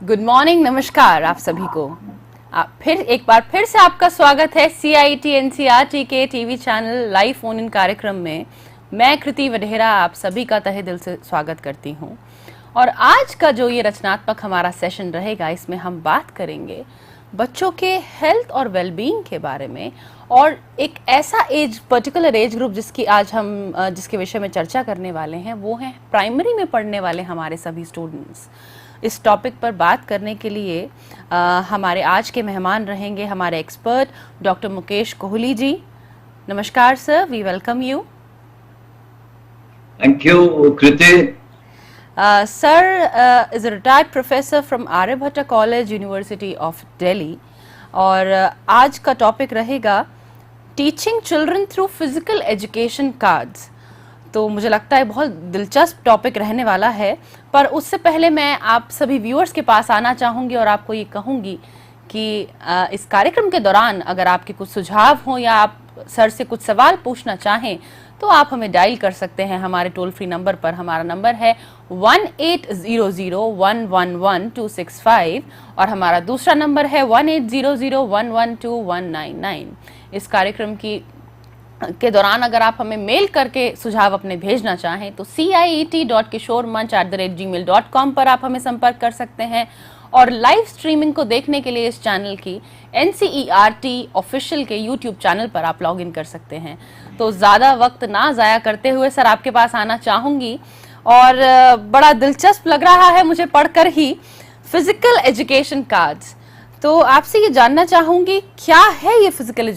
Good morning, नमस्कार आप सभी को। फिर एक बार फिर से आपका स्वागत है CIET NCERT के TV channel live phone in कार्यक्रम में। मैं कृति वढेरा आप सभी का तहे दिल से स्वागत करती हूँ। और आज का जो ये रचनात्मक हमारा सेशन रहेगा, इसमें हम बात करेंगे बच्चों के हेल्थ और वेलबींग के बारे में, और एक ऐसा पर्टिकुलर एज ग्रुप जिसके विषय में चर्चा करने वाले हैं, वो हैं प्राइमरी में पढ़ने वाले हमारे सभी स्टूडेंट्स। इस टॉपिक पर बात करने के लिए हमारे आज के मेहमान रहेंगे हमारे एक्सपर्ट डॉक्टर मुकेश कोहली जी। नमस्कार sir, we welcome you. Thank you Kriti. Sir is a retired professor from Aryabhatta college, university of Delhi, और आज का टॉपिक रहेगा teaching children through physical education cards. तो मुझे लगता है बहुत दिलचस्प टॉपिक रहने वाला है, पर उससे पहले मैं आप सभी व्यूअर्स के पास आना चाहूँगी और आपको ये कहूँगी कि इस कार्यक्रम के दौरान अगर आपके कुछ सुझाव हों या आप सर से कुछ सवाल पूछना चाहें तो आप हमें डायल कर सकते हैं हमारे टोल फ्री नंबर पर। हमारा नंबर है 1800111265 और हमारा दूसरा नंबर है 1800112199। इस कार्यक्रम के दौरान अगर आप हमें मेल करके सुझाव अपने भेजना चाहें तो ciet.kishormanch@gmail.com पर आप हमें संपर्क कर सकते हैं। और लाइव स्ट्रीमिंग को देखने के लिए इस चैनल की NCERT ऑफिशियल के YouTube चैनल पर आप लॉग इन कर सकते हैं। तो ज़्यादा वक्त ना ज़ाया करते हुए सर आपके पास आना चाहूँगी, और बड़ा दिलचस्प लग रहा है मुझे पढ़कर ही फिजिकल एजुकेशन कार्ड्स। तो आपसे ये जानना चाहूँगी क्या है ये फिजिकल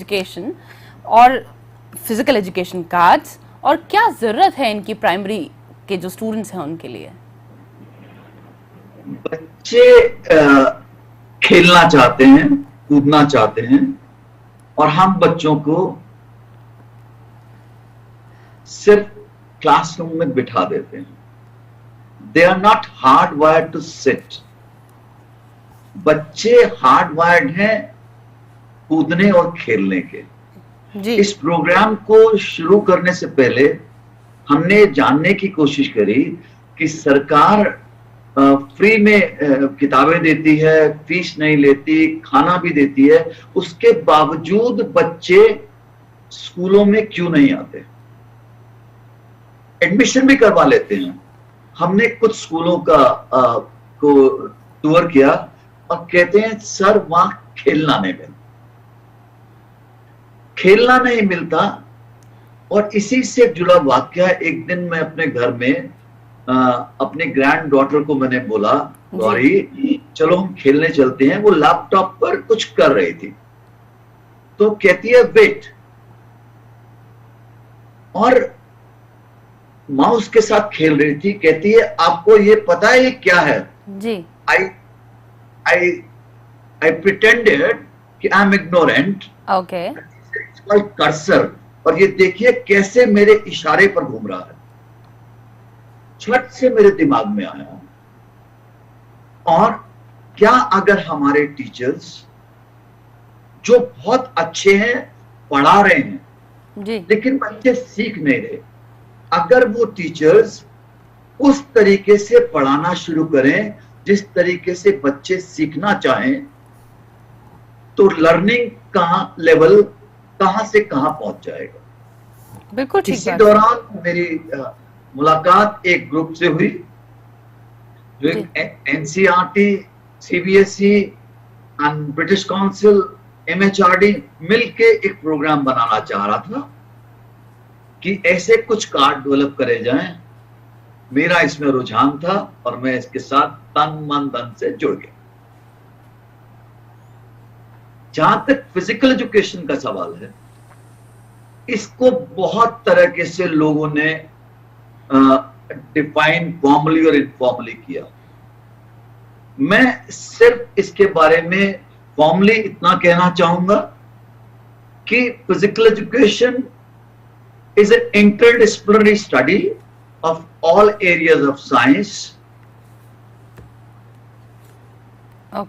एजुकेशन कार्ड्स, और क्या जरूरत है इनकी प्राइमरी के जो स्टूडेंट्स हैं उनके लिए। बच्चे खेलना चाहते हैं, कूदना चाहते हैं, और हम बच्चों को सिर्फ क्लासरूम में बिठा देते हैं। They are not hard wired to sit. बच्चे हार्ड वायर्ड हैं कूदने और खेलने के। जी। इस प्रोग्राम को शुरू करने से पहले हमने जानने की कोशिश करी कि सरकार फ्री में किताबें देती है, फीस नहीं लेती, खाना भी देती है, उसके बावजूद बच्चे स्कूलों में क्यों नहीं आते। एडमिशन भी करवा लेते हैं। हमने कुछ स्कूलों को टूर किया और कहते हैं सर वहां खेलना नहीं मिलता। और इसी से जुड़ा वाक्य, एक दिन मैं अपने घर में अपने ग्रैंड डॉटर को मैंने बोला, गौरी चलो हम खेलने चलते हैं। वो लैपटॉप पर कुछ कर रही थी, तो कहती है वेट, और माउस के साथ खेल रही थी। कहती है आपको ये पता है ये क्या है? जी। I pretended कि I am ignorant. Okay. Cursor, और ये देखिए कैसे मेरे इशारे पर घूम रहा है। झट से मेरे दिमाग में आया, और क्या अगर हमारे टीचर्स जो बहुत अच्छे हैं, पढ़ा रहे हैं जी, लेकिन बच्चे सीख नहीं रहे, अगर वो टीचर्स उस तरीके से पढ़ाना शुरू करें जिस तरीके से बच्चे सीखना चाहें, तो लर्निंग का लेवल कहां से कहां पहुंच जाएगा। बिल्कुल ठीक। इसी दौरान मेरी मुलाकात एक ग्रुप से हुई जो NCERT, CBSE and British council, MHRD मिलके एक प्रोग्राम बनाना चाह रहा था कि ऐसे कुछ कार्ड डेवलप करे जाएं। मेरा इसमें रुझान था और मैं इसके साथ तन मन धन से जुड़ गया। जहां तक फिजिकल एजुकेशन का सवाल है, इसको बहुत तरीके से लोगों ने डिफाइन फॉर्मली और इनफॉर्मली किया। मैं सिर्फ इसके बारे में फॉर्मली इतना कहना चाहूंगा कि physical education is an interdisciplinary study of all areas of science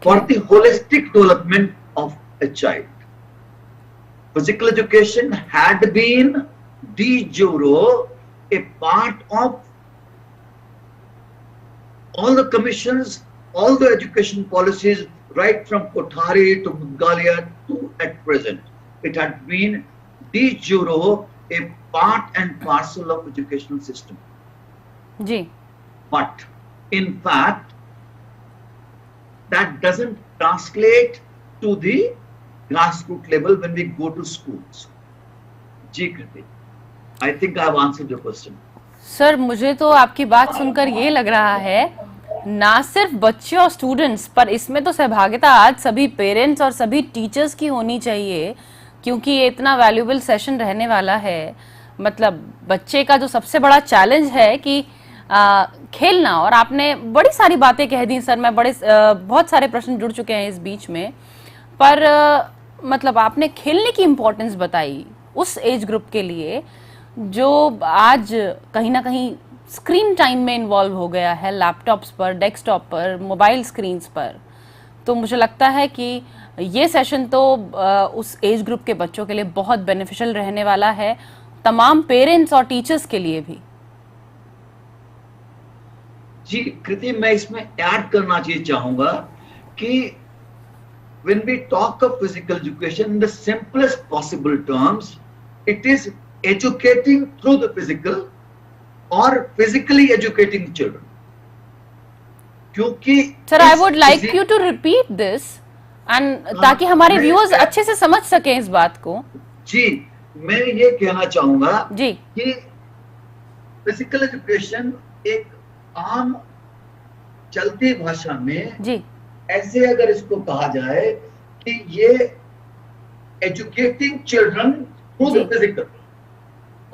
for the holistic development of a child. Physical education had been de jure a part of all the commissions all the education policies, right from Kothari to Mudgalia to at present, it had been de jure a part and parcel of educational system. जी. But in fact, that doesn't translate to the grassroots level when we go to schools. जी Kriti, I think I have answered your question. Sir, मुझे तो आपकी बात सुनकर ये लग रहा है ना सिर्फ बच्चे और स्टूडेंट्स पर इसमें तो सहभागिता आज सभी पेरेंट्स और सभी टीचर्स की होनी चाहिए, क्योंकि ये इतना वैल्यूएबल सेशन रहने वाला है. मतलब बच्चे का जो सबसे बड़ा चैलेंज है कि खेलना, और आपने बड़ी सारी बातें कह दी सर. मैं बहुत सारे प्रश्न जुड़ चुके हैं इस बीच में, पर मतलब आपने खेलने की इम्पोर्टेंस बताई उस एज ग्रुप के लिए जो आज कहीं ना कहीं स्क्रीन टाइम में इन्वॉल्व हो गया है, लैपटॉप्स पर, डेस्कटॉप पर, मोबाइल स्क्रीन्स पर. तो मुझे लगता है कि ये सेशन तो उस एज ग्रुप के बच्चों के लिए बहुत बेनिफिशियल रहने वाला है, तमाम पेरेंट्स और टीचर्स के लिए भी. जी कृति, मैं इसमें ऐड करना चाहूंगा कि when we talk of physical education in the simplest possible terms, it is educating through the physical or physically educating children. क्योंकि sir, I would like you to repeat this and ताकि हमारे viewers अच्छे से समझ सकें इस बात को. जी, मैं ये कहना चाहूंगा जी कि फिजिकल एजुकेशन एक आम चलती भाषा में जी ऐसे अगर इसको कहा जाए कि ये educating children through the physical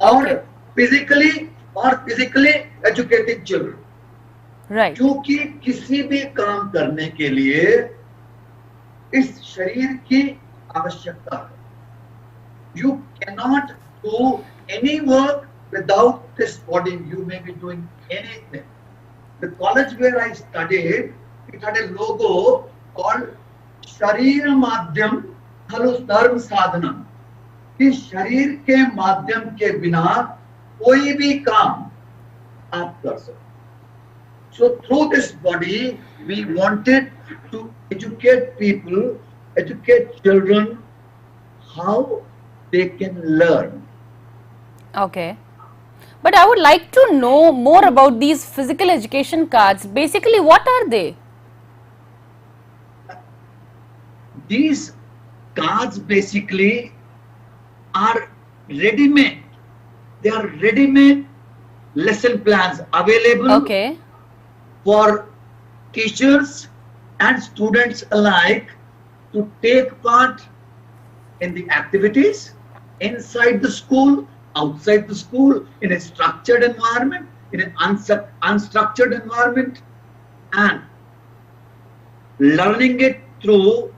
और फिजिकली एजुकेटिंग चिल्ड्रन. राइट. क्योंकि किसी भी काम करने के लिए इस शरीर की आवश्यकता है. You cannot do any work without this body. You may be doing anything. The college where I studied, it had a logo called शरीर माध्यम खलु धर्म साधना, कि शरीर के माध्यम के बिना कोई भी काम आप कर सकते. So through this body, we wanted to educate people, educate children how they can learn. Okay. But I would like to know more about these physical education cards. Basically, what are they? These cards basically are ready-made. They are ready-made lesson plans available Okay. for teachers and students alike to take part in the activities inside the school, outside the school, in a structured environment, in an unstructured environment, and learning it through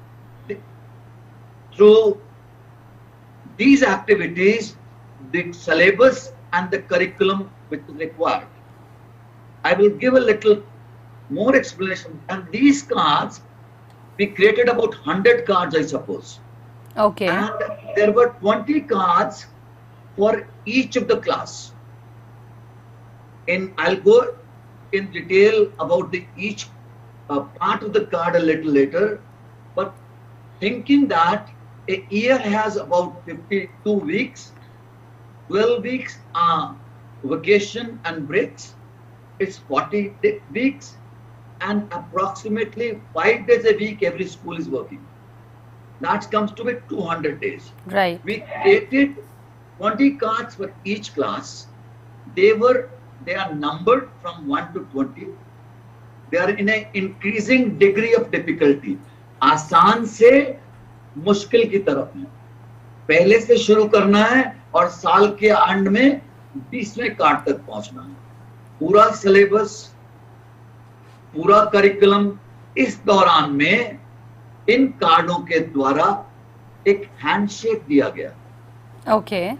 these activities, the syllabus and the curriculum which is required. I will give a little more explanation. And these cards, we created about 100 cards, I suppose. Okay. And there were 20 cards for each of the class. I'll go in detail about each part of the card a little later, but thinking that a year has about 52 weeks, 12 weeks are vacation and breaks, it's 40 weeks, and approximately 5 days a week every school is working. That comes to be 200 days. Right. We created 20 cards for each class. They are numbered from 1 to 20. They are in an increasing degree of difficulty. आसान से मुश्किल की तरफ है. पहले से शुरू करना है और साल के एंड में 20वें कार्ड तक पहुंचना है. पूरा सिलेबस, पूरा करिकुलम इस दौरान में इन कार्डों के द्वारा एक हैंडशेक दिया गया. Okay.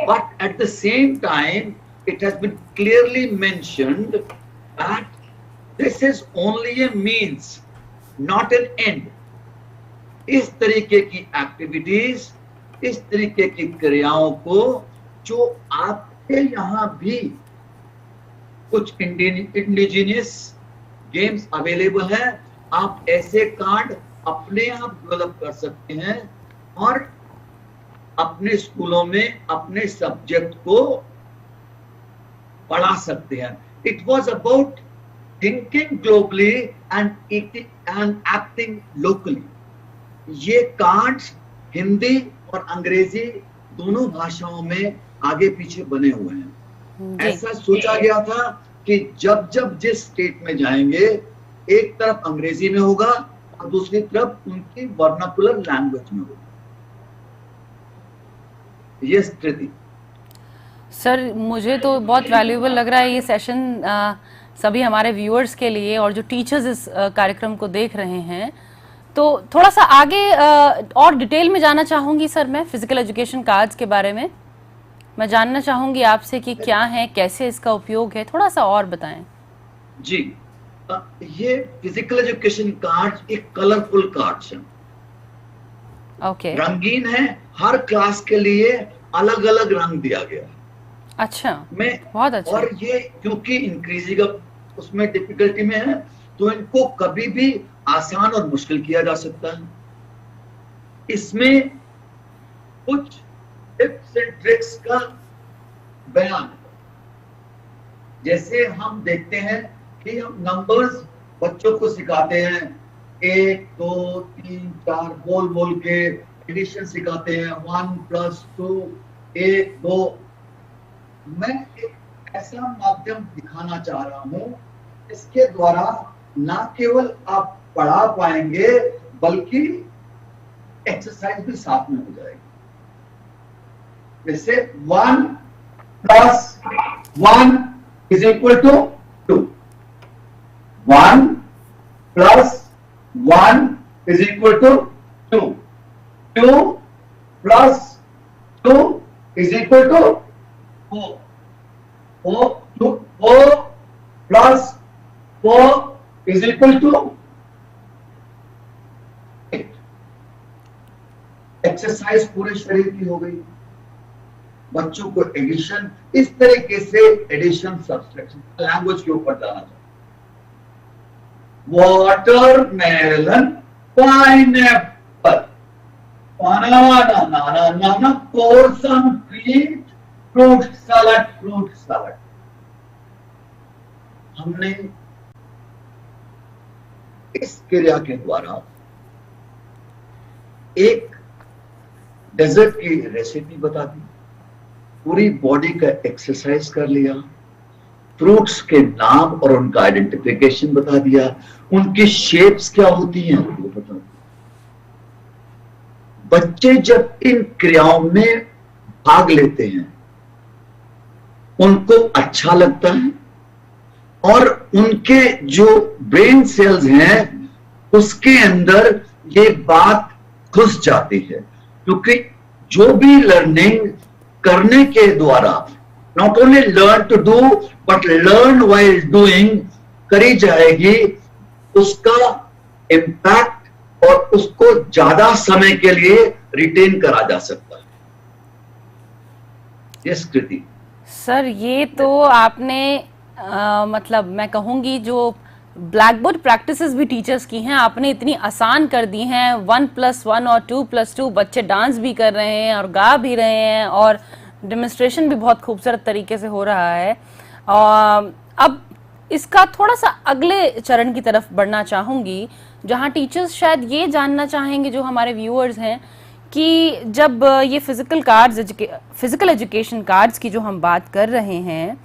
But at the same time, it has been clearly mentioned that this is only a means, not an end. इस तरीके की एक्टिविटीज, इस तरीके की क्रियाओं को जो आपके यहाँ भी कुछ इंडिजिनियस गेम्स अवेलेबल हैं। आप ऐसे कार्ड अपने आप डेवलप कर सकते हैं और अपने स्कूलों में अपने सब्जेक्ट को पढ़ा सकते हैं। It was about thinking globally and acting locally. ये कार्ड्स हिंदी और अंग्रेजी दोनों भाषाओं में आगे पीछे बने हुए हैं। ऐसा सोचा गया था कि जब जब जिस स्टेट में जाएंगे, एक तरफ अंग्रेजी में होगा और दूसरी तरफ उनकी वर्नाकुलर लैंग्वेज में होगा। ये स्थिति। सर मुझे तो बहुत वैल्यूएबल लग रहा है ये सेशन सभी हमारे व्यूअर्स के लिए, और जो टीचर्स इस कार्यक्रम को देख रहे हैं। तो थोड़ा सा आगे और डिटेल में जाना चाहूंगी सर मैं फिजिकल एजुकेशन कार्ड्स के बारे में। मैं जानना चाहूंगी आपसे कि क्या है, कैसे इसका उपयोग है, थोड़ा सा और बताएं। जी, ये फिजिकल एजुकेशन कार्ड एक कलरफुल कार्ड्स हैं। ओके। रंगीन है, हर क्लास के लिए अलग अलग रंग दिया गया है। अच्छा, बहुत अच्छा। और ये क्योंकि इंक्रीजिंग उसमें डिफिकल्टी में है, तो इनको कभी भी आसान और मुश्किल किया जा सकता है। इसमें कुछ टिप्स एंड ट्रिक्स का बयान, जैसे हम देखते हैं कि हम नंबर्स बच्चों को सिखाते हैं, 1 2 3 4 बोल बोल के एडिशन सिखाते हैं, 1 + 2 1 2। मैं एक ऐसा माध्यम दिखाना चाह रहा हूं इसके द्वारा ना केवल आप पढ़ा पाएंगे बल्कि एक्सरसाइज भी साथ में हो जाएगी। जैसे 1 + 1 = 2, 1 + 1 = 2, 2 + 2 = 4, 4 + 4 = 8। एक्सरसाइज पूरे शरीर की हो गई। बच्चों को एडिशन, इस तरीके से एडिशन सब्सट्रैक्शन लैंग्वेज के ऊपर जाना चाहिए। वाटरमेलन, पाइनएप्पल, बनाना, पोर्सन फ्रूट, फ्रूट सलाद। हमने इस क्रिया के द्वारा एक डेजर्ट की रेसिपी बता दी, पूरी बॉडी का एक्सरसाइज कर लिया, फ्रूट्स के नाम और उनका आइडेंटिफिकेशन बता दिया, उनकी शेप्स क्या होती हैं वो बता दिया। बच्चे जब इन क्रियाओं में भाग लेते हैं उनको अच्छा लगता है और उनके जो ब्रेन सेल्स हैं उसके अंदर ये बात घुस जाती है, क्योंकि जो भी लर्निंग करने के द्वारा not only learn to do but learn while doing करी जाएगी, उसका इम्पैक्ट और उसको ज्यादा समय के लिए रिटेन करा जा सकता है। यस कृति। सर ये तो आपने मतलब मैं कहूंगी जो ब्लैक बोर्ड प्रैक्टिसेस भी टीचर्स की हैं आपने इतनी आसान कर दी हैं। 1 + 1 और 2 + 2 बच्चे डांस भी कर रहे हैं और गा भी रहे हैं और डेमोन्स्ट्रेशन भी बहुत खूबसूरत तरीके से हो रहा है। अब इसका थोड़ा सा अगले चरण की तरफ बढ़ना चाहूंगी, जहां टीचर्स शायद ये जानना चाहेंगे, जो हमारे व्यूअर्स हैं, कि जब ये फिजिकल एजुकेशन कार्ड्स की जो हम बात कर रहे हैं,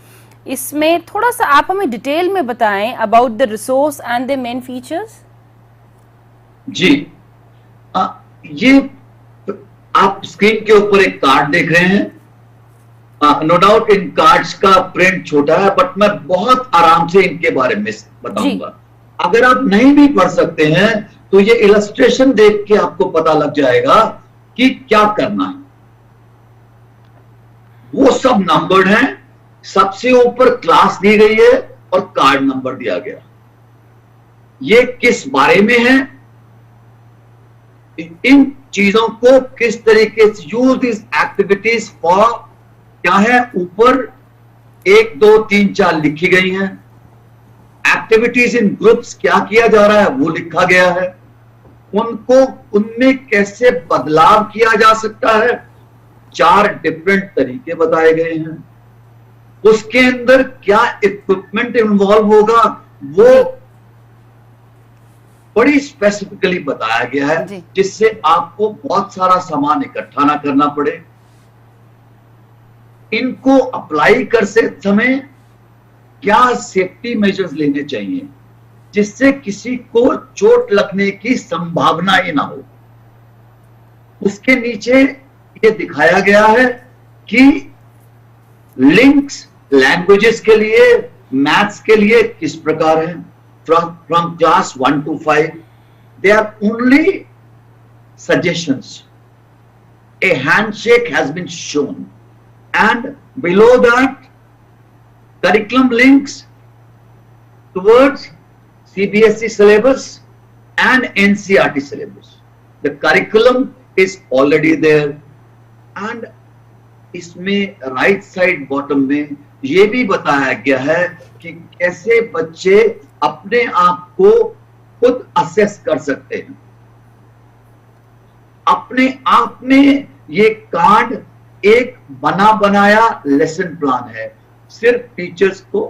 इसमें थोड़ा सा आप हमें डिटेल में बताएं about the resource and the main features. जी, ये आप स्क्रीन के ऊपर एक कार्ड देख रहे हैं। नो डाउट इन कार्ड्स का प्रिंट छोटा है, बट मैं बहुत आराम से इनके बारे में बताऊंगा। अगर आप नहीं भी पढ़ सकते हैं तो ये इलस्ट्रेशन देख के आपको पता लग जाएगा कि क्या करना है। वो सब नंबर्ड हैं, सबसे ऊपर क्लास दी गई है और कार्ड नंबर दिया गया। ये किस बारे में है, इन चीजों को किस तरीके से यूज दिस एक्टिविटीज फॉर क्या है, ऊपर 1 2 3 4 लिखी गई हैं। एक्टिविटीज इन ग्रुप्स क्या किया जा रहा है वो लिखा गया है, उनको उनमें कैसे बदलाव किया जा सकता है, 4 डिफरेंट तरीके बताए गए हैं। उसके अंदर क्या इक्विपमेंट इन्वॉल्व होगा वो बड़ी स्पेसिफिकली बताया गया है, जिससे आपको बहुत सारा सामान इकट्ठा ना करना पड़े। इनको अप्लाई कर से समय क्या सेफ्टी मेजर्स लेने चाहिए जिससे किसी को चोट लगने की संभावना ही ना हो। उसके नीचे ये दिखाया गया है कि लिंक्स लैंग्वेजेस के लिए, मैथ्स के लिए किस प्रकार है। From class 1 to 5, they are only suggestions. A handshake has been shown, and below that, curriculum links towards CBSE syllabus and NCERT syllabus. The curriculum is already there, and इसमें right side bottom में ये भी बताया गया है कि कैसे बच्चे अपने आप को खुद असेस कर सकते हैं। अपने आप में ये कार्ड एक बना बनाया लेसन प्लान है। सिर्फ टीचर्स को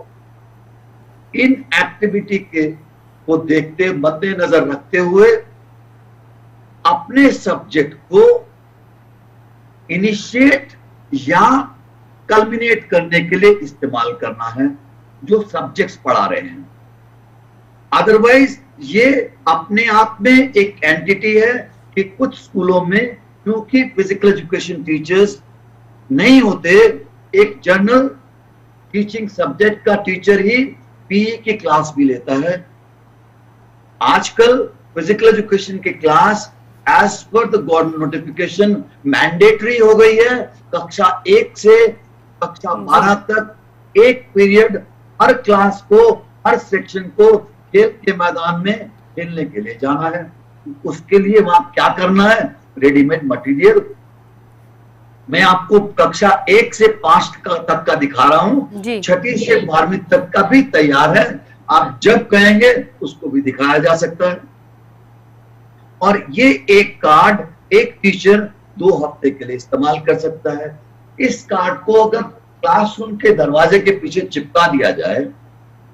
इन एक्टिविटी के को देखते मद्देनजर रखते हुए अपने सब्जेक्ट को इनिशिएट या कल्मिनेट करने के लिए इस्तेमाल करना है जो सब्जेक्ट्स पढ़ा रहे हैं। अदरवाइज ये अपने आप में एक एंटिटी है कि कुछ स्कूलों में क्योंकि फिजिकल एजुकेशन टीचर्स नहीं होते, एक जनरल टीचिंग सब्जेक्ट का टीचर ही पीई की क्लास भी लेता है। आजकल फिजिकल एजुकेशन की class as per the government notification mandatory हो गई है। कक्षा 1 से कक्षा 12 तक एक पीरियड हर क्लास को, हर सेक्शन को खेल के मैदान में खेलने के लिए जाना है। उसके लिए वहां क्या करना है, रेडीमेड मटेरियल। मैं आपको कक्षा 1 से 5 तक का दिखा रहा हूं, 6ठी से 12वीं तक का भी तैयार है। आप जब कहेंगे उसको भी दिखाया जा सकता है। और ये एक कार्ड एक टीचर 2 हफ्ते के लिए इस्तेमाल कर सकता है। इस कार्ड को अगर क्लासरूम के दरवाजे के पीछे चिपका दिया जाए,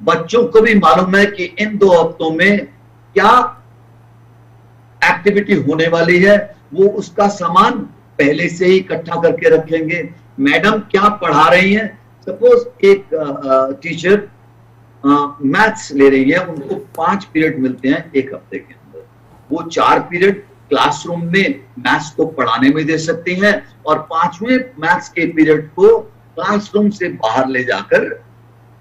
बच्चों को भी मालूम है कि इन 2 हफ्तों में क्या एक्टिविटी होने वाली है, वो उसका सामान पहले से ही इकट्ठा करके रखेंगे। मैडम क्या पढ़ा रही हैं, सपोज एक टीचर मैथ्स ले रही है, उनको 5 पीरियड मिलते हैं एक हफ्ते के अंदर। वो 4 पीरियड क्लासरूम में मैथ्स को पढ़ाने में दे सकती हैं और 5वें मैथ्स के पीरियड को क्लासरूम से बाहर ले जाकर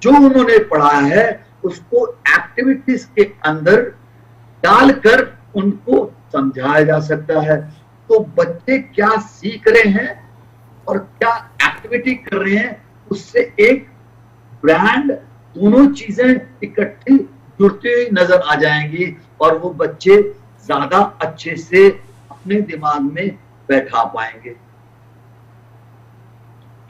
जो उन्होंने पढ़ाया है उसको एक्टिविटीज के अंदर डालकर उनको समझाया जा सकता है। तो बच्चे क्या सीख रहे हैं और क्या एक्टिविटी कर रहे हैं, उससे एक ब्रांड, दोनों चीजें इकट्ठी जुड़ती हुई नजर आ जाएंगी और वो बच्चे ज्यादा अच्छे से अपने दिमाग में बैठा पाएंगे।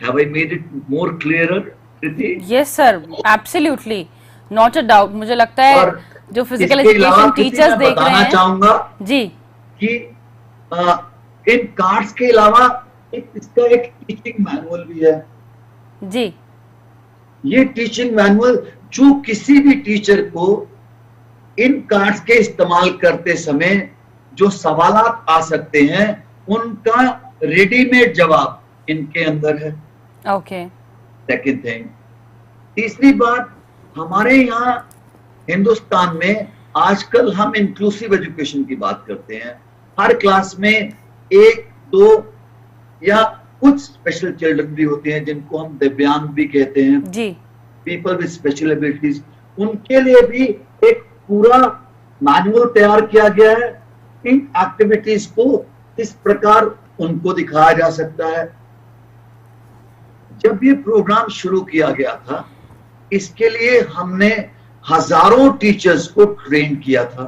Have I made it more clearer, Kriti? Yes sir, absolutely, not a doubt. मुझे लगता है जो फिजिकल एजुकेशन टीचर्स देख रहे हैं, चाहूंगा जी कि इन कार्ड्स के अलावा इसका एक टीचिंग मैनुअल भी है जी। ये टीचिंग मैनुअल जो किसी भी टीचर को इन कार्ड्स के इस्तेमाल करते समय जो सवालात आ सकते हैं उनका रेडीमेड जवाब इनके अंदर है। ओके। सेकंड थिंग, तीसरी बात, हमारे यहाँ हिंदुस्तान में आजकल हम इंक्लूसिव एजुकेशन की बात करते हैं। हर क्लास में 1, 2 या कुछ स्पेशल चिल्ड्रन भी होते हैं जिनको हम दिव्यांग भी कहते हैं जी, पीपल विद स्पेशल एबिलिटीज। उनके लिए भी एक पूरा मैनुअल तैयार किया गया है। इन एक्टिविटीज को इस प्रकार उनको दिखाया जा सकता है। जब ये प्रोग्राम शुरू किया गया था, इसके लिए हमने हजारों टीचर्स को ट्रेन किया था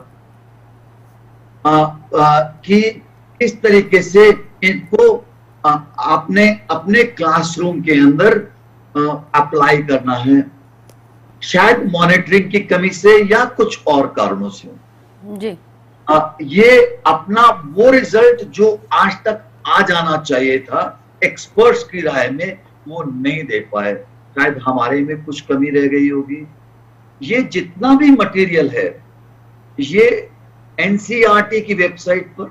कि किस तरीके से इनको अपने क्लासरूम के अंदर अप्लाई करना है। शायद मॉनिटरिंग की कमी से या कुछ और कारणों से जी। ये अपना वो रिजल्ट जो आज तक आ जाना चाहिए था एक्सपर्ट्स की राय में, वो नहीं दे पाए। शायद हमारे में कुछ कमी रह गई होगी। ये जितना भी मटेरियल है, ये एनसीईआरटी की वेबसाइट पर,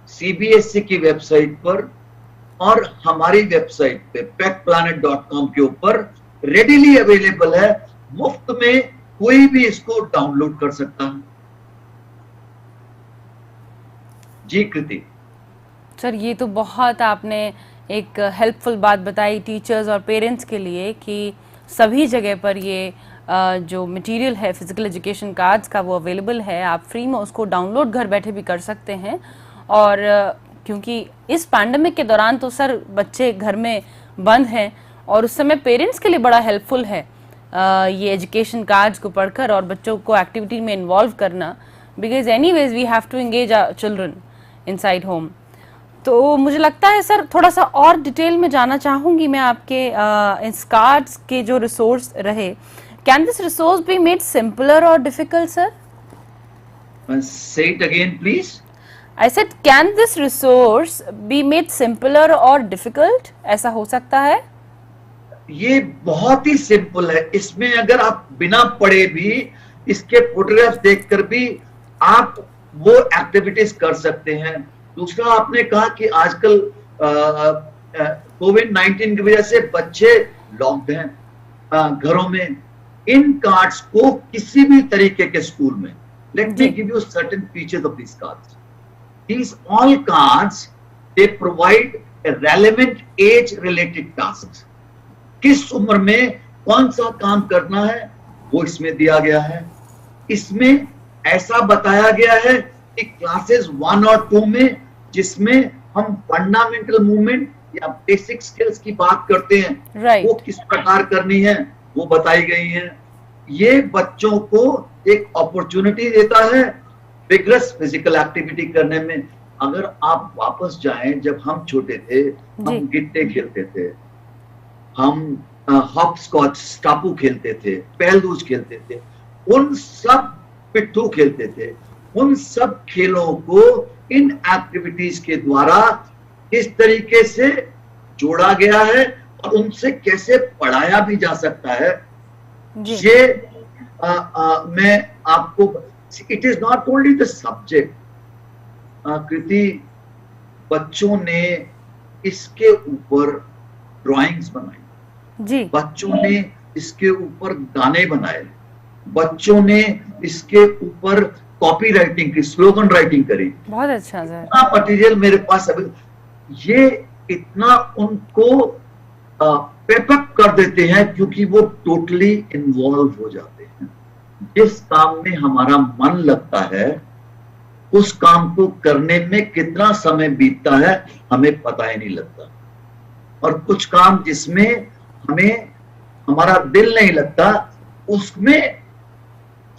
सीबीएसई की वेबसाइट पर और हमारी वेबसाइट पे pacplanet.com के ऊपर रेडिली अवेलेबल है। मुफ्त में कोई भी इसको डाउनलोड कर सकता है। जी कृति। सर, ये तो बहुत आपने एक हेल्पफुल बात बताई टीचर्स और पेरेंट्स के लिए कि सभी जगह पर ये जो मटेरियल है फिजिकल एजुकेशन कार्ड्स का वो अवेलेबल है। आप फ्री में उसको डाउनलोड घर बैठे भी कर सकते हैं। और क्योंकि इस पैंडेमिक के दौरान तो सर बच्चे घर में बंद हैं और उस समय पेरेंट्स के लिए बड़ा हेल्पफुल है ये एजुकेशन कार्ड्स को पढ़कर और बच्चों को एक्टिविटी में इन्वॉल्व करना, because anyways we have to engage our children inside home. तो मुझे लगता है सर थोड़ा सा और डिटेल में जानना चाहूंगी मैं आपके इस कार्ड्स के जो रिसोर्स रहे, can this resource be made simpler और difficult sir? Say it again please. I said can this resource be made simpler or difficult? ऐसा हो सकता है? ये बहुत ही सिंपल है। इसमें अगर आप बिना पढ़े भी इसके फोटोग्राफ देखकर भी आप वो एक्टिविटीज कर सकते हैं। दूसरा, आपने कहा कि आजकल कोविड-19 की वजह से बच्चे लॉक्ड हैं घरों में। इन कार्ड्स को किसी भी तरीके के स्कूल में, let me give you certain features of this cards. These all cards, they provide a relevant age-related tasks. किस उम्र में कौन सा काम करना है वो इसमें दिया गया है। इसमें ऐसा बताया गया है कि क्लासेस 1 और 2 में, जिसमें हम फंडामेंटल मूवमेंट या बेसिक स्किल्स की बात करते हैं, वो किस प्रकार करनी है वो बताई गई है। ये बच्चों को एक अपॉर्चुनिटी देता है विग्रस फिजिकल एक्टिविटी करने में। अगर आप वापस जाएं, जब हम छोटे थे, हम गिट्टे खेलते थे, हम हॉप स्कॉच स्टापू खेलते थे, पहलूज खेलते थे, उन सब पिट्ठू खेलते थे। उन सब खेलों को इन एक्टिविटीज के द्वारा किस तरीके से जोड़ा गया है और उनसे कैसे पढ़ाया भी जा सकता है, ये मैं आपको, it is not only the subject. कृति, बच्चों ने इसके ऊपर ड्राइंग्स बनाई जी, बच्चों ने इसके ऊपर गाने बनाए, बच्चों ने इसके ऊपर कॉपी राइटिंग की, स्लोगन राइटिंग करी। बहुत अच्छा सर। इतना मटेरियल मेरे पास अभी, ये इतना उनको पेपअप कर देते हैं क्योंकि वो टोटली इन्वॉल्व हो जाते हैं। जिस काम में हमारा मन लगता है उस काम को करने में कितना समय बीतता है हमें पता ही नहीं लगता, और कुछ काम जिसमें हमें हमारा दिल नहीं लगता उसमें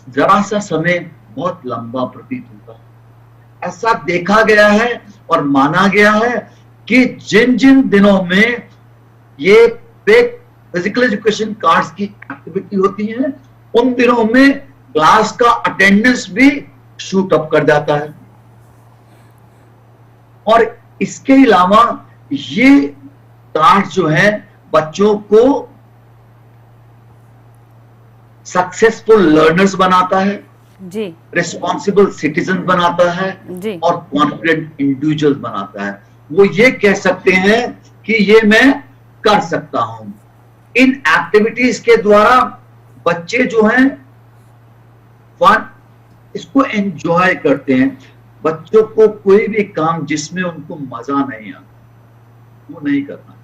जरा सा समय बहुत लंबा प्रतीत होता है। ऐसा देखा गया है और माना गया है कि जिन जिन दिनों में ये फिजिकल एजुकेशन कार्ड्स की एक्टिविटी होती है, उन दिनों में क्लास का अटेंडेंस भी शूट अप कर जाता है। और इसके अलावा ये कार्ड जो है बच्चों को सक्सेसफुल लर्नर्स बनाता है जी, रिस्पॉन्सिबल सिटीजन बनाता है जी, और कॉन्फिडेंट इंडिविजुअल बनाता है। वो ये कह सकते हैं कि ये मैं कर सकता हूं। इन एक्टिविटीज के द्वारा बच्चे जो हैं फन, इसको एंजॉय करते हैं। बच्चों को कोई भी काम जिसमें उनको मजा नहीं आता वो नहीं करना चाहिए।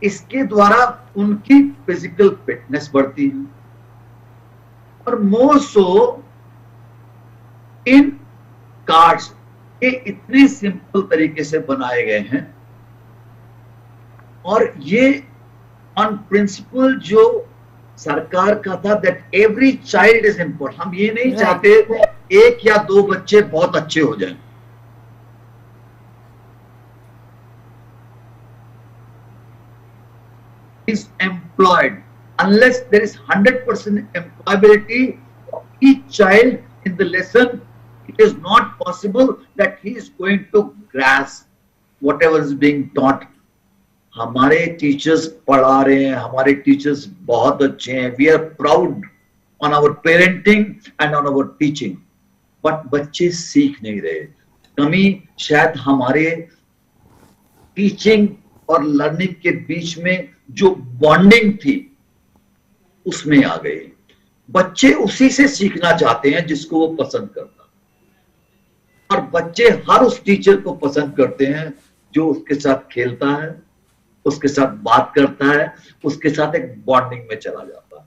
इसके द्वारा उनकी फिजिकल फिटनेस बढ़ती है। और मोर सो इन कार्ड्स के इतने सिंपल तरीके से बनाए गए हैं, और ये ऑन प्रिंसिपल जो सरकार का था that every child is important. हम ये नहीं चाहते एक या दो बच्चे बहुत अच्छे हो जाएं। is employed unless there is 100% employability of each child in the lesson, it is not possible that he is going to grasp whatever is being taught. हमारे टीचर्स पढ़ा रहे हैं, हमारे टीचर्स बहुत अच्छे हैं, we are proud on our parenting and on our teaching, but बच्चे सीख नहीं रहे। कमी शायद हमारे टीचिंग और लर्निंग के बीच में जो बॉन्डिंग थी उसमें आ गई। बच्चे उसी से सीखना चाहते हैं जिसको वो पसंद करता, और बच्चे हर उस टीचर को पसंद करते हैं जो उसके साथ खेलता है, उसके साथ बात करता है, उसके साथ एक बॉन्डिंग में चला जाता है।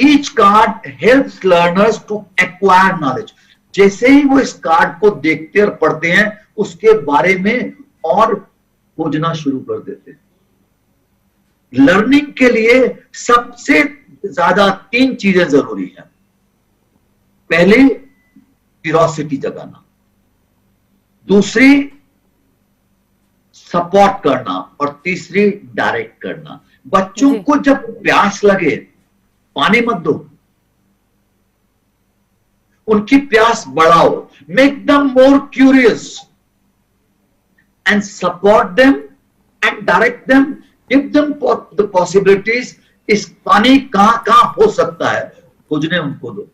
Each card helps learners to acquire knowledge. जैसे ही वो इस कार्ड को देखते और पढ़ते हैं, उसके बारे में और खोजना शुरू कर देते हैं। लर्निंग के लिए सबसे ज्यादा 3 चीजें जरूरी हैं। पहली, क्यूरियोसिटी जगाना, दूसरी सपोर्ट करना, और तीसरी डायरेक्ट करना। बच्चों को जब प्यास लगे, पानी मत दो, उनकी प्यास बढ़ाओ, make them more curious and support them and direct them, give them the possibilities. इस पानी कहां कहां हो सकता है, खोजने उनको दो।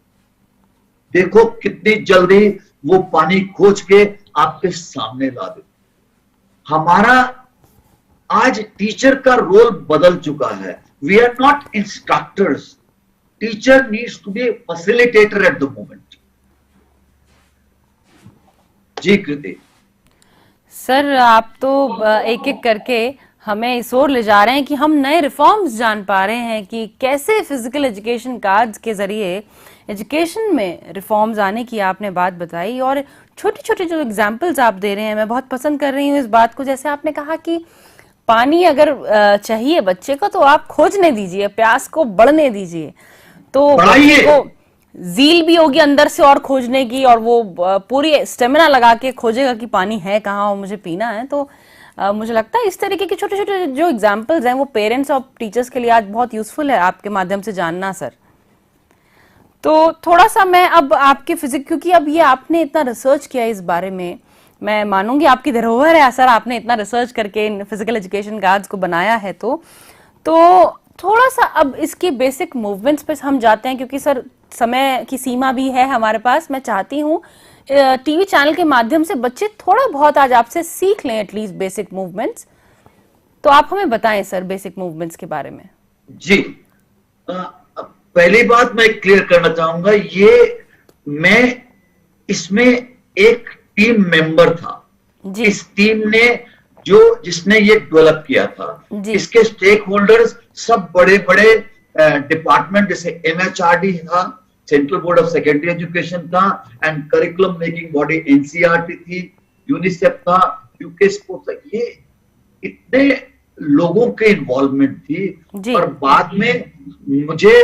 देखो कितनी जल्दी वो पानी खोज के आपके सामने ला दे। हमारा आज टीचर का रोल बदल चुका है। We are not instructors, teacher needs to be facilitator at the moment. जी कृति। सर, आप तो एक एक करके हमें इस ओर ले जा रहे हैं कि हम नए रिफॉर्म्स जान पा रहे हैं कि कैसे फिजिकल एजुकेशन कार्ड्स के जरिए एजुकेशन में रिफॉर्म्स आने की आपने बात बताई, और छोटे छोटे जो एग्जाम्पल्स आप दे रहे हैं, मैं बहुत पसंद कर रही हूँ इस बात को। जैसे आपने कहा कि पानी अगर चाहिए बच्चे को तो आप खोजने दीजिए, प्यास को बढ़ने दीजिए, तो बच्चे को जील भी होगी अंदर से और खोजने की, और वो पूरी स्टेमिना लगा के खोजेगा कि पानी है कहाँ और मुझे पीना है। तो मुझे लगता है इस तरीके के छोटे छोटे जो एग्जाम्पल्स हैं वो पेरेंट्स और टीचर्स के लिए आज बहुत यूजफुल है आपके माध्यम से जानना। सर, तो थोड़ा सा मैं अब आपके फिजिक्स, क्योंकि अब ये आपने इतना रिसर्च किया इस बारे में, मैं मानूंगी आपकी धरोहर है सर, आपने इतना रिसर्च करके इन फिजिकल एजुकेशन कार्ड्स को बनाया है। तो थोड़ा सा अब इसके बेसिक मूवमेंट्स पे हम जाते हैं, क्योंकि सर समय की सीमा भी है हमारे पास। मैं चाहती हूँ टीवी चैनल के माध्यम से बच्चे थोड़ा बहुत आज आपसे सीख लें एटलीस्ट बेसिक मूवमेंट्स। तो आप हमें बताएं सर बेसिक मूवमेंट्स के बारे में। जी, पहली बात मैं क्लियर करना चाहूंगा, ये मैं इसमें एक टीम मेंबर था। इस टीम ने जिसने ये डेवलप किया था, इसके स्टेक होल्डर्स सब बड़े बड़े डिपार्टमेंट, जैसे MHRD था, central board of secondary education था, and curriculum making body NCERT थी, यूनिसेफ था, यूके स्पोर्ट्स था। ये इतने लोगों के इन्वॉल्वमेंट थी, और बाद में मुझे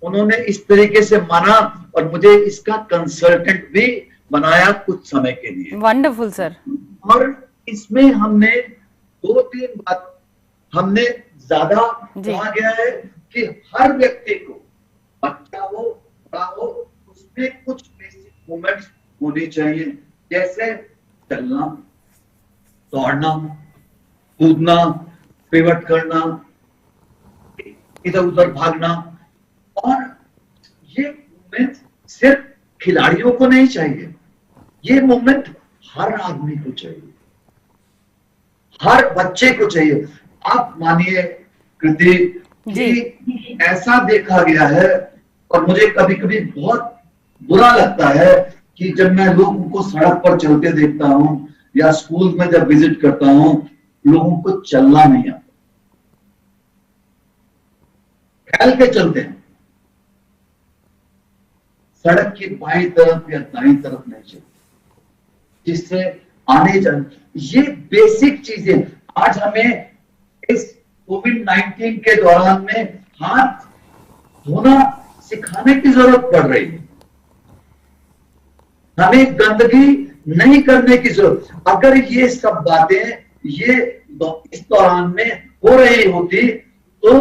उन्होंने इस तरीके से माना और मुझे इसका कंसल्टेंट भी बनाया कुछ समय के लिए। Wonderful sir. और इसमें हमने 2-3 बात हमने ज्यादा कहा गया है कि हर व्यक्ति को, बच्चा हो बड़ा हो, उसमें कुछ बेसिक मूवमेंट्स होनी चाहिए, जैसे चलना, दौड़ना, कूदना, पिवट करना, इधर उधर भागना। और ये मूवमेंट सिर्फ खिलाड़ियों को नहीं चाहिए, ये मूवमेंट हर आदमी को चाहिए, हर बच्चे को चाहिए। आप मानिए कृति कि ऐसा देखा गया है, और मुझे कभी कभी बहुत बुरा लगता है कि जब मैं लोगों को सड़क पर चलते देखता हूं या स्कूल में जब विजिट करता हूं, लोगों को चलना नहीं आता, फैल के चलते हैं, सड़क की बाईं तरफ या दाईं तरफ नहीं चलते, जिससे आने जाने, ये बेसिक चीजें आज हमें इस कोविड-19 के दौरान में हाथ धोना सिखाने की जरूरत पड़ रही है। हमें गंदगी नहीं करने की जरूरत। अगर ये सब बातें ये इस दौरान में हो रही होती तो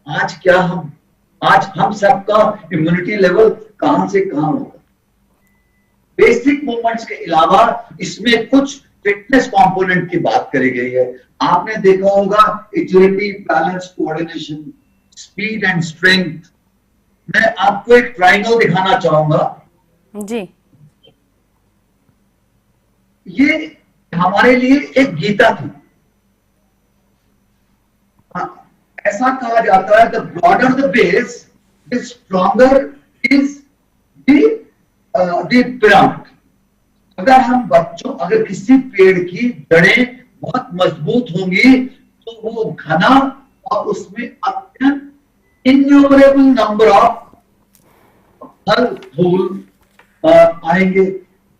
आज हम सबका इम्यूनिटी लेवल कहां से कहां होगा। बेसिक मूवमेंट्स के अलावा इसमें कुछ फिटनेस कंपोनेंट की बात करी गई है। आपने देखा होगा agility, balance, coordination, speed and strength. मैं आपको एक ट्रायंगल दिखाना चाहूंगा जी। ये हमारे लिए एक गीता थी। ऐसा कहा जाता है the broader the base the stronger is the pyramid. अगर किसी पेड़ की जड़ें बहुत मजबूत होंगी तो वो घना और उसमें अत्यंत इन्यूमरेबल नंबर ऑफ फल फूल आएंगे।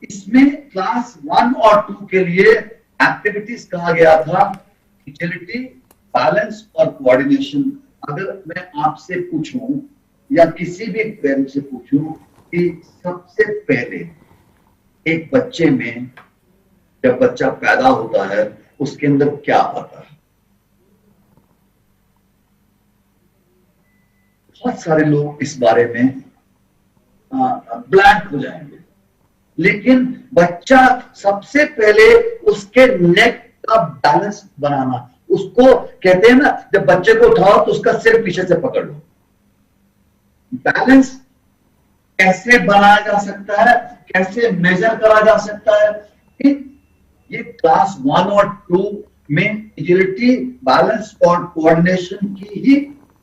इसमें क्लास 1 और 2 के लिए एक्टिविटीज कहा गया था एजिलिटी, बैलेंस और कोऑर्डिनेशन। अगर मैं आपसे पूछूं या किसी भी पेरेंट से पूछूं कि सबसे पहले एक बच्चे में जब बच्चा पैदा होता है उसके अंदर क्या आता है, बहुत सारे लोग इस बारे में ब्लैंक हो जाएंगे। लेकिन बच्चा सबसे पहले उसके नेक का बैलेंस बनाना, उसको कहते हैं ना जब बच्चे को उठाओ तो उसका सिर पीछे से पकड़ लो। बैलेंस कैसे बनाया जा सकता है, कैसे मेजर करा जा सकता है, ये क्लास 1 और 2 में एजिलिटी, बैलेंस और कोऑर्डिनेशन की ही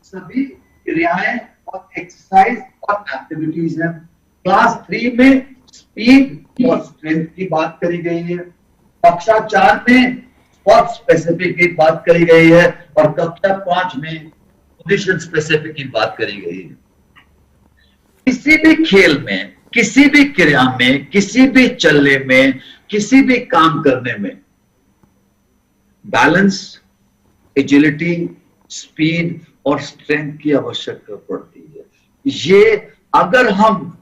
सभी क्रियाएं और एक्सरसाइज और एक्टिविटीज हैं। क्लास 3 में स्पीड और स्ट्रेंथ की बात करी गई है। कक्षा 4 में स्पोर्ट स्पेसिफिक की बात करी गई है और कक्षा 5 में पोजीशन स्पेसिफिक की बात करी गई है। किसी भी खेल में, किसी भी क्रिया में, किसी भी चलने में, किसी भी काम करने में बैलेंस, एजिलिटी, स्पीड और स्ट्रेंथ की आवश्यकता पड़ती है। ये अगर हम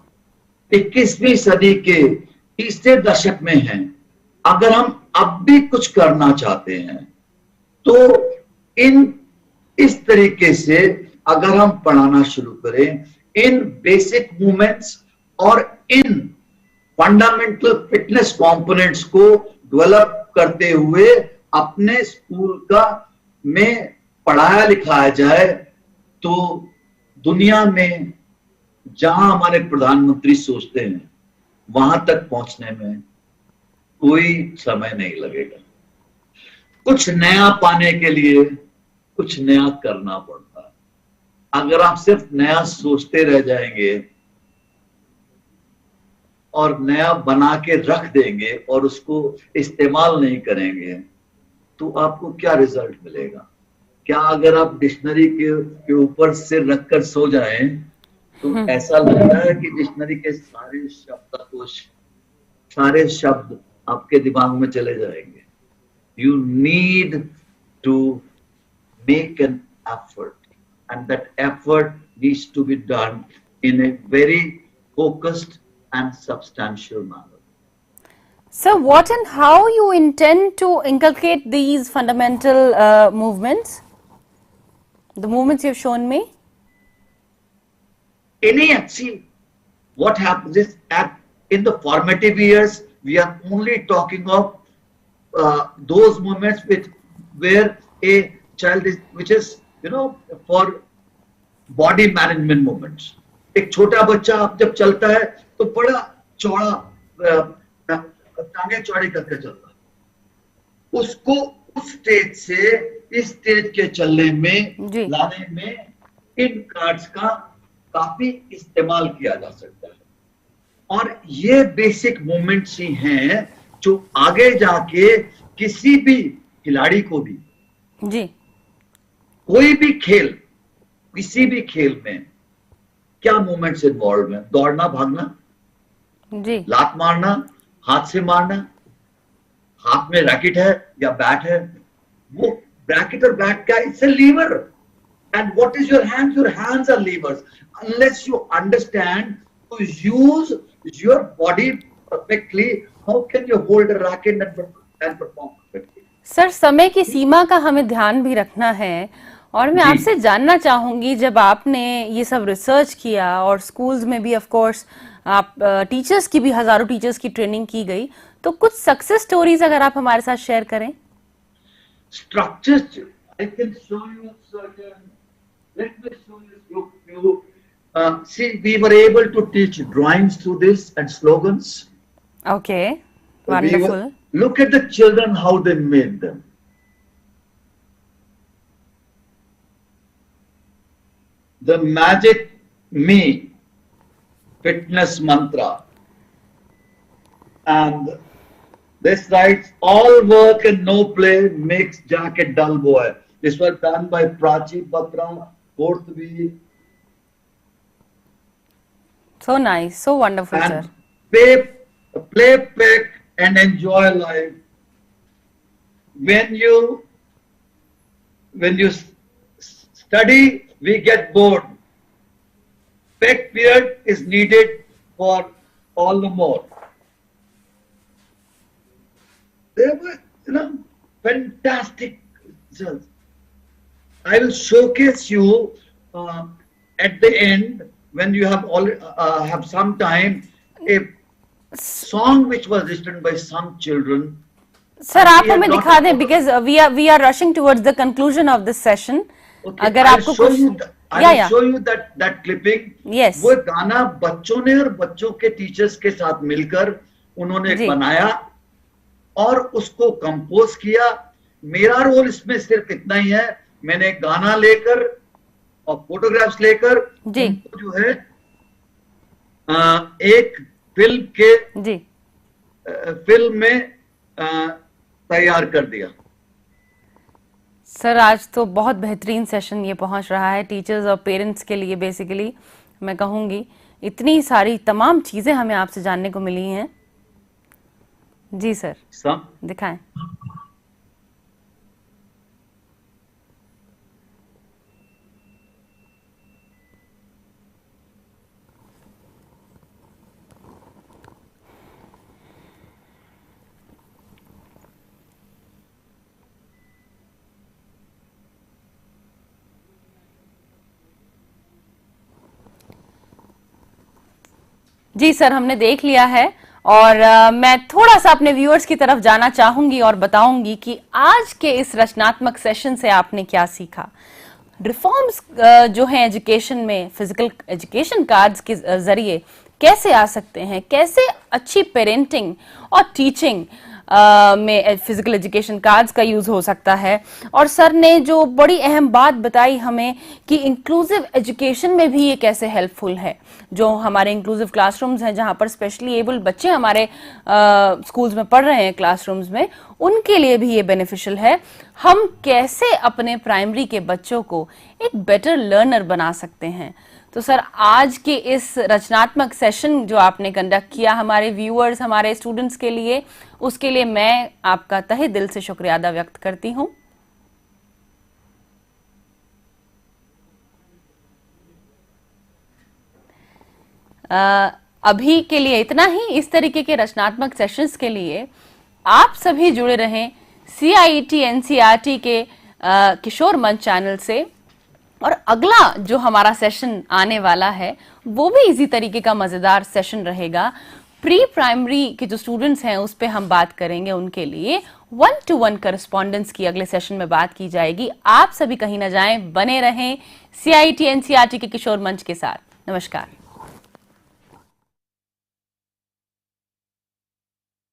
21वीं सदी के तीसरे दशक में हैं, अगर हम अब भी कुछ करना चाहते हैं तो इस तरीके से अगर हम पढ़ाना शुरू करें, इन बेसिक मूवमेंट्स और इन फंडामेंटल फिटनेस कंपोनेंट्स को डेवलप करते हुए अपने स्कूल का में पढ़ाया लिखाया जाए तो दुनिया में जहां हमारे प्रधानमंत्री सोचते हैं वहां तक पहुंचने में कोई समय नहीं लगेगा। कुछ नया पाने के लिए कुछ नया करना पड़ता है। अगर आप सिर्फ नया सोचते रह जाएंगे और नया बना के रख देंगे और उसको इस्तेमाल नहीं करेंगे तो आपको क्या रिजल्ट मिलेगा? क्या अगर आप डिक्शनरी के ऊपर सिर रखकर सो जाएं तो ऐसा लगता है कि डिक्शनरी के सारे शब्दकोश, सारे शब्द आपके दिमाग में चले जाएंगे? You need to make an effort and that effort needs to be done in a very focused and substantial manner. So what and how you intend to inculcate these fundamental movements, the movements you've shown me? See, what happens is in the formative years we are only talking of those movements where a child is, which is for body management movements. एक छोटा बच्चा जब चलता है तो बड़ा चौड़ा टांगे चौड़ी करके चलता है। उसको उस स्टेज से इस स्टेज के चलने में लाने में इन कार्ड्स का काफी इस्तेमाल किया जा सकता है। और ये बेसिक मूवमेंट्स ही हैं जो आगे जाके किसी भी खिलाड़ी को भी कोई भी खेल, किसी भी खेल में क्या मूवमेंट्स इन्वॉल्व हैं? दौड़ना, भागना, लात मारना, हाथ से मारना, हाथ में रैकेट है या बैट है, वो रैकेट और बैट का it's a lever and what is your hands? Your hands are levers. Unless you understand to use your body perfectly, how can you hold a racket and perform perfectly? Sir, समय की सीमा का हमें ध्यान भी रखना है और मैं आपसे जानना चाहूंगी, जब आपने ये सब रिसर्च किया और स्कूल्स में भी ऑफ कोर्स आप टीचर्स की भी, हजारों टीचर्स की ट्रेनिंग की गई, तो कुछ सक्सेस स्टोरीज अगर आप हमारे साथ शेयर करें। Structures, I can show you certain. Let me show you. See, we were able to teach drawings through this and slogans. Okay, wonderful. Look at the children, how they made them. The magic me fitness mantra, and this writes all work and no play makes Jack a dull boy. This was done by Prachi Batra, 4th B. So nice, so wonderful, And sir. play, pick, and enjoy life. When you study, we get bored. Peck period is needed for all the more. They were, fantastic results. I will showcase you at the end, when you have have some time, a song which was written by some children. Sir आप हमें दिखा दें, because we are rushing towards the conclusion of this session. Okay, अगर आपको कुछ I will show you that clipping. Yes. वो गाना बच्चों ने और बच्चों के टीचर्स के साथ मिलकर उन्होंने बनाया और उसको कंपोज किया। मेरा रोल इसमें सिर्फ इतना ही है, मैंने गाना लेकर और फोटोग्राफ्स लेकर उनको जो है एक फिल्म में तैयार कर दिया। सर आज तो बहुत बेहतरीन सेशन ये पहुंच रहा है टीचर्स और पेरेंट्स के लिए। बेसिकली मैं कहूंगी इतनी सारी तमाम चीजें हमें आपसे जानने को मिली हैं। जी सर, दिखाएं। जी सर, हमने देख लिया है और मैं थोड़ा सा अपने व्यूअर्स की तरफ जाना चाहूंगी और बताऊंगी कि आज के इस रचनात्मक सेशन से आपने क्या सीखा। रिफॉर्म्स जो हैं एजुकेशन में, फिजिकल एजुकेशन कार्ड्स के जरिए कैसे आ सकते हैं, कैसे अच्छी पेरेंटिंग और टीचिंग में फिजिकल एजुकेशन कार्ड्स का यूज हो सकता है। और सर ने जो बड़ी अहम बात बताई हमें कि इंक्लूसिव एजुकेशन में भी ये कैसे हेल्पफुल है। जो हमारे इंक्लूसिव क्लासरूम्स हैं, जहां पर स्पेशली एबल्ड बच्चे हमारे स्कूल्स में पढ़ रहे हैं, क्लासरूम्स में, उनके लिए भी ये बेनिफिशियल है। हम कैसे अपने प्राइमरी के बच्चों को एक बेटर लर्नर बना सकते हैं। तो सर आज के इस रचनात्मक सेशन जो आपने कंडक्ट किया हमारे व्यूअर्स, हमारे स्टूडेंट्स के लिए, उसके लिए मैं आपका तहे दिल से शुक्रिया अदा व्यक्त करती हूं। अभी के लिए इतना ही। इस तरीके के रचनात्मक सेशंस के लिए आप सभी जुड़े रहें CIET NCERT के किशोर मंच चैनल से। और अगला जो हमारा सेशन आने वाला है वो भी इसी तरीके का मजेदार सेशन रहेगा। प्री प्राइमरी के जो स्टूडेंट्स हैं उस पे हम बात करेंगे, उनके लिए 1-to-1 करस्पॉन्डेंस की अगले सेशन में बात की जाएगी। आप सभी कहीं ना जाएं, बने रहें CIET NCERT के किशोर मंच के साथ। नमस्कार।